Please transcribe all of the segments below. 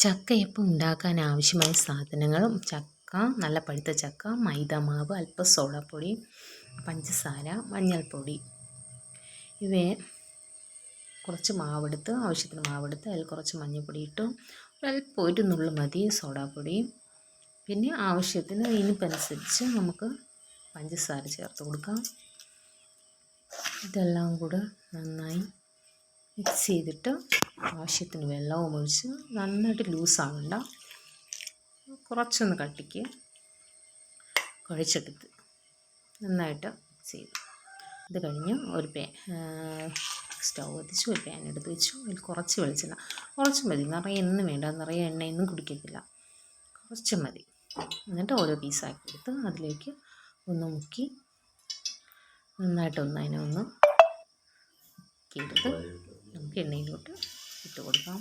ചക്കയപ്പം ഉണ്ടാക്കാൻ ആവശ്യമായ സാധനങ്ങളും ചക്ക, നല്ല പഴുത്ത ചക്ക, മൈദാമാവ്, അല്പം സോഡാപ്പൊടി, പഞ്ചസാര, മഞ്ഞൾപ്പൊടി. ഇവയെ കുറച്ച് മാവെടുത്ത് ആവശ്യത്തിന് മാവെടുത്ത് അതിൽ കുറച്ച് മഞ്ഞൾപ്പൊടി ഇട്ടു, ഒരല്പം ഒരു നുള്ളു മതി സോഡാപ്പൊടി. പിന്നെ ആവശ്യത്തിന് ഇനിപ്പനുസരിച്ച് നമുക്ക് പഞ്ചസാര ചേർത്ത് കൊടുക്കാം. ഇതെല്ലാം കൂടെ നന്നായി മിക്സ് ചെയ്തിട്ട് ആവശ്യത്തിന് വെള്ളവും ഒഴിച്ച് നന്നായിട്ട് ലൂസാവണ്ട, കുറച്ചൊന്ന് കട്ടിക്ക് കുഴച്ചെടുത്ത് നന്നായിട്ട് മിക്സ് ചെയ്തു. ഇത് കഴിഞ്ഞ് ഒരു സ്റ്റൗ കത്തിച്ച് ഒരു പാൻ എടുത്ത് വെച്ചു. അതിൽ കുറച്ച് വെളിച്ചെണ്ണ, കുറച്ച് മതി, നിറയെ എണ്ണ വേണ്ട, നിറയെ എണ്ണയൊന്നും കുടിക്കത്തില്ല, കുറച്ച് മതി. എന്നിട്ട് ഓരോ പീസാക്കി എടുത്ത് അതിലേക്ക് ഒന്ന് മുക്കി നന്നായിട്ടൊന്ന് അതിനെ ഒന്ന് മുക്കിയെടുത്ത് നമുക്ക് എണ്ണയിലോട്ട് ഇട്ട് കൊടുക്കാം.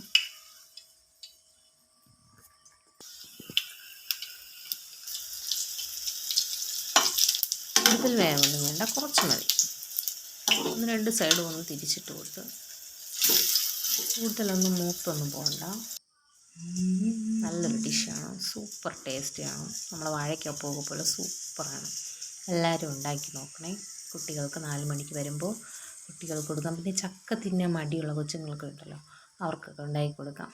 കൂടുതൽ വേഗമൊന്നും വേണ്ട, കുറച്ച് മതി. ഒന്ന് രണ്ട് സൈഡും ഒന്ന് തിരിച്ചിട്ട് കൊടുത്ത് കൂടുതലൊന്നും മൂത്തൊന്നും പോകണ്ട. നല്ലൊരു ഡിഷാണ്, സൂപ്പർ ടേസ്റ്റിയാണ്. നമ്മളെ വാഴയ്ക്കൊപ്പമൊക്കെ പോലെ സൂപ്പറാണ്. എല്ലാവരും ഉണ്ടാക്കി നോക്കണേ. കുട്ടികൾക്ക് 4 മണിക്ക് വരുമ്പോൾ കുട്ടികൾക്ക് കൊടുക്കാം. പിന്നെ ചക്ക തിന്നാൻ മടിയുള്ള കൊച്ചുങ്ങൾക്ക് ഉണ്ടല്ലോ, അവർക്കൊക്കെ ഉണ്ടാക്കി കൊടുക്കാം.